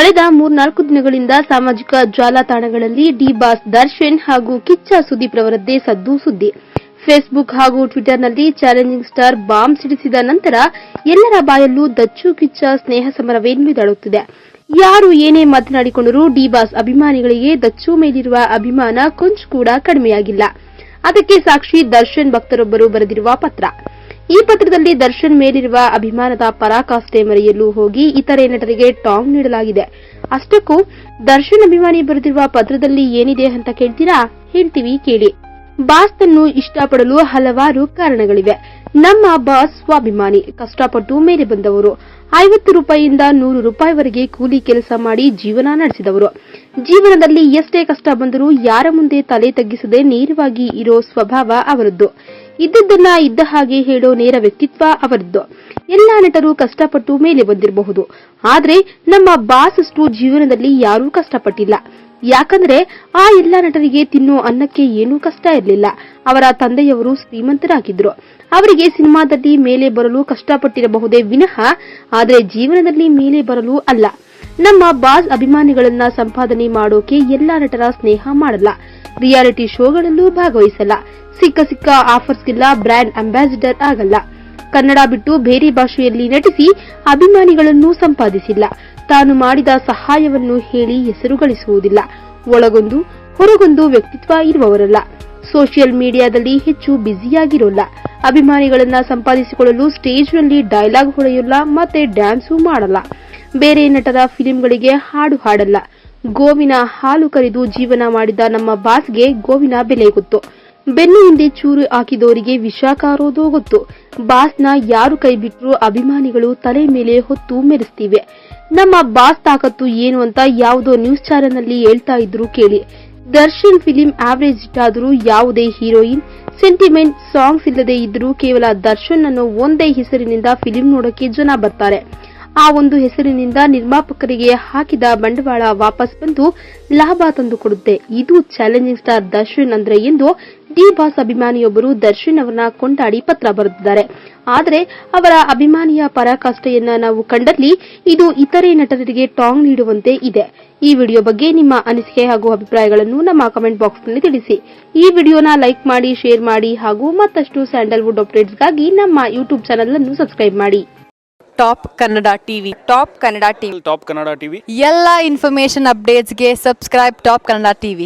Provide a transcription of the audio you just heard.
ಕಳೆದ 3-4 ದಿನಗಳಿಂದ ಸಾಮಾಜಿಕ ಜಾಲತಾಣಗಳಲ್ಲಿ ಡಿ ಬಾಸ್ ದರ್ಶನ್ ಹಾಗೂ ಕಿಚ್ಚ ಸುದೀಪ್ ರವರದ್ದೇ ಸದ್ದು ಸುದ್ದಿ. ಫೇಸ್ಬುಕ್ ಹಾಗೂ ಟ್ವಿಟರ್ನಲ್ಲಿ ಚಾಲೆಂಜಿಂಗ್ ಸ್ಟಾರ್ ಬಾಂಬ್ ಸಿಡಿಸಿದ ನಂತರ ಎಲ್ಲರ ಬಾಯಲ್ಲೂ ದಚ್ಚು ಕಿಚ್ಚ ಸ್ನೇಹ ಸಮರವೇ ನುಡಿದಾಡುತ್ತಿದೆ. ಯಾರು ಏನೇ ಮಾತನಾಡಿಕೊಂಡರೂ ಡಿ ಬಾಸ್ ಅಭಿಮಾನಿಗಳಿಗೆ ದಚ್ಚು ಮೇಲಿರುವ ಅಭಿಮಾನ ಕೊಂಚ ಕೂಡ ಕಡಿಮೆಯಾಗಿಲ್ಲ. ಅದಕ್ಕೆ ಸಾಕ್ಷಿ ದರ್ಶನ್ ಭಕ್ತರೊಬ್ಬರು ಬರೆದಿರುವ ಪತ್ರ. ಈ ಪತ್ರದಲ್ಲಿ ದರ್ಶನ್ ಮೇಲಿರುವ ಅಭಿಮಾನದ ಪರಾಕಾಷ್ಠೆ ಮರೆಯಲು ಹೋಗಿ ಇತರೆ ನಟರಿಗೆ ಟಾಂಗ್ ನೀಡಲಾಗಿದೆ. ಅಷ್ಟಕ್ಕೂ ದರ್ಶನ್ ಅಭಿಮಾನಿ ಬರೆದಿರುವ ಪತ್ರದಲ್ಲಿ ಏನಿದೆ ಅಂತ ಕೇಳ್ತೀರಾ? ಹೇಳ್ತೀವಿ ಕೇಳಿ. ಬಾಸ್ನನ್ನು ಇಷ್ಟಪಡಲು ಹಲವಾರು ಕಾರಣಗಳಿವೆ. ನಮ್ಮ ಬಾಸ್ ಸ್ವಾಭಿಮಾನಿ, ಕಷ್ಟಪಟ್ಟು ಮೇಲೆ ಬಂದವರು. 50 ರೂಪಾಯಿಯಿಂದ 100 ರೂಪಾಯಿವರೆಗೆ ಕೂಲಿ ಕೆಲಸ ಮಾಡಿ ಜೀವನ ನಡೆಸಿದವರು. ಜೀವನದಲ್ಲಿ ಎಷ್ಟೇ ಕಷ್ಟ ಬಂದರೂ ಯಾರ ಮುಂದೆ ತಲೆ ತಗ್ಗಿಸದೆ ನೇರವಾಗಿ ಇರೋ ಸ್ವಭಾವ ಅವರದ್ದು. ಇದ್ದದ್ದನ್ನ ಇದ್ದ ಹಾಗೆ ಹೇಳೋ ನೇರ ವ್ಯಕ್ತಿತ್ವ ಅವರದ್ದು. ಎಲ್ಲಾ ನಟರು ಕಷ್ಟಪಟ್ಟು ಮೇಲೆ ಬಂದಿರಬಹುದು, ಆದ್ರೆ ನಮ್ಮ ಬಾಸ್ ಅಷ್ಟು ಜೀವನದಲ್ಲಿ ಯಾರೂ ಕಷ್ಟಪಟ್ಟಿಲ್ಲ. ಯಾಕಂದ್ರೆ ಆ ಎಲ್ಲಾ ನಟರಿಗೆ ತಿನ್ನೋ ಅನ್ನಕ್ಕೆ ಏನೂ ಕಷ್ಟ ಇರಲಿಲ್ಲ. ಅವರ ತಂದೆಯವರು ಶ್ರೀಮಂತರಾಗಿದ್ರು. ಅವರಿಗೆ ಸಿನಿಮಾದಲ್ಲಿ ಮೇಲೆ ಬರಲು ಕಷ್ಟಪಟ್ಟಿರಬಹುದೇ ವಿನಃ ಆದರೆ ಜೀವನದಲ್ಲಿ ಮೇಲೆ ಬರಲು ಅಲ್ಲ. ನಮ್ಮ ಬಾಸ್ ಅಭಿಮಾನಿಗಳನ್ನ ಸಂಪಾದನೆ ಮಾಡೋಕೆ ಎಲ್ಲಾ ನಟರ ಸ್ನೇಹ ಮಾಡಲ್ಲ. ರಿಯಾಲಿಟಿ ಶೋಗಳಲ್ಲೂ ಭಾಗವಹಿಸಲ್ಲ. ಸಿಕ್ಕ ಆಫರ್ಸ್ಗೆಲ್ಲ ಬ್ರ್ಯಾಂಡ್ ಅಂಬಾಸಿಡರ್ ಆಗಲ್ಲ. ಕನ್ನಡ ಬಿಟ್ಟು ಬೇರೆ ಭಾಷೆಯಲ್ಲಿ ನಟಿಸಿ ಅಭಿಮಾನಿಗಳನ್ನು ಸಂಪಾದಿಸಿಲ್ಲ. ತಾನು ಮಾಡಿದ ಸಹಾಯವನ್ನು ಹೇಳಿ ಹೆಸರು ಗಳಿಸುವುದಿಲ್ಲ. ಒಳಗೊಂದು ಹೊರಗೊಂದು ವ್ಯಕ್ತಿತ್ವ ಇರುವವರಲ್ಲ. ಸೋಷಿಯಲ್ ಮೀಡಿಯಾದಲ್ಲಿ ಹೆಚ್ಚು ಬ್ಯುಸಿಯಾಗಿರೋಲ್ಲ. ಅಭಿಮಾನಿಗಳನ್ನ ಸಂಪಾದಿಸಿಕೊಳ್ಳಲು ಸ್ಟೇಜ್ನಲ್ಲಿ ಡೈಲಾಗ್ ಹೊಡೆಯೋಲ್ಲ, ಮತ್ತೆ ಡ್ಯಾನ್ಸೂ ಮಾಡಲ್ಲ. ಬೇರೆ ನಟರ ಫಿಲ್ಮ್ಗಳಿಗೆ ಹಾಡು ಹಾಡಲ್ಲ. ಗೋವಿನ ಹಾಲು ಕರೆದು ಜೀವನ ಮಾಡಿದ ನಮ್ಮ ಬಾಸ್ಗೆ ಗೋವಿನ ಬೆಲೆ ಗೊತ್ತು. ಬೆನ್ನು ಹಿಂದೆ ಚೂರು ಹಾಕಿದವರಿಗೆ ವಿಷ ಕಾರೋದು ಗೊತ್ತು. ಬಾಸ್ನ ಯಾರು ಕೈ ಬಿಟ್ಟರೂ ಅಭಿಮಾನಿಗಳು ತಲೆ ಮೇಲೆ ಹೊತ್ತು ಮೆರೆಸ್ತಿವೆ. ನಮ್ಮ ಬಾಸ್ ತಾಕತ್ತು ಏನು ಅಂತ ಯಾವುದೋ ನ್ಯೂಸ್ ಚಾನೆಲ್ನಲ್ಲಿ ಹೇಳ್ತಾ ಇದ್ರು ಕೇಳಿ. ದರ್ಶನ್ ಫಿಲಿಂ ಆವರೇಜ್ ಹಿಟ್ ಆದರೂ ಯಾವುದೇ ಹೀರೋಯಿನ್ ಸೆಂಟಿಮೆಂಟ್ ಸಾಂಗ್ಸ್ ಇಲ್ಲದೆ ಇದ್ರೂ ಕೇವಲ ದರ್ಶನ್ ಅನ್ನೋ ಒಂದೇ ಹೆಸರಿನಿಂದ ಫಿಲಿಂ ನೋಡೋಕೆ ಜನ ಬರ್ತಾರೆ. ಆ ಒಂದು ಹೆಸರಿನಿಂದ ನಿರ್ಮಾಪಕರಿಗೆ ಹಾಕಿದ ಬಂಡವಾಳ ವಾಪಸ್ ಬಂದು ಲಾಭ ತಂದುಕೊಡುತ್ತೆ. ಇದು ಚಾಲೆಂಜಿಂಗ್ ಸ್ಟಾರ್ ದರ್ಶನ್ ಅಂದ್ರೆ ಎಂದು ಡಿ ಬಾಸ್ ಅಭಿಮಾನಿಯೊಬ್ಬರು ದರ್ಶನ್ ಅವರನ್ನ ಕೊಂಡಾಡಿ ಪತ್ರ ಬರೆದಿದ್ದಾರೆ. ಆದರೆ ಅವರ ಅಭಿಮಾನಿಯ ಪರಾಕಾಷ್ಠೆಯನ್ನ ನಾವು ಕಂಡಲ್ಲಿ ಇದು ಇತರೆ ನಟರಿಗೆ ಟಾಂಗ್ ನೀಡುವಂತೆ ಇದೆ. ಈ ವಿಡಿಯೋ ಬಗ್ಗೆ ನಿಮ್ಮ ಅನಿಸಿಕೆ ಹಾಗೂ ಅಭಿಪ್ರಾಯಗಳನ್ನು ನಮ್ಮ ಕಮೆಂಟ್ ಬಾಕ್ಸ್ನಲ್ಲಿ ತಿಳಿಸಿ. ಈ ವಿಡಿಯೋನ ಲೈಕ್ ಮಾಡಿ, ಶೇರ್ ಮಾಡಿ ಹಾಗೂ ಮತ್ತಷ್ಟು ಸ್ಯಾಂಡಲ್ವುಡ್ ಅಪ್ಡೇಟ್ಸ್ಗಾಗಿ ನಮ್ಮ ಯೂಟ್ಯೂಬ್ ಚಾನೆಲ್ ಅನ್ನು ಸಬ್ಸ್ಕ್ರೈಬ್ ಮಾಡಿ. Top Kannada TV top Kannada TV ಎಲ್ಲ ಇನ್ಫಾರ್ಮೇಶನ್ ಅಪ್ಡೇಟ್ಸ್ಗೆ ಸಬ್ಸ್ಕ್ರೈಬ್ ಟಾಪ್ ಕನ್ನಡ ಟಿವಿ.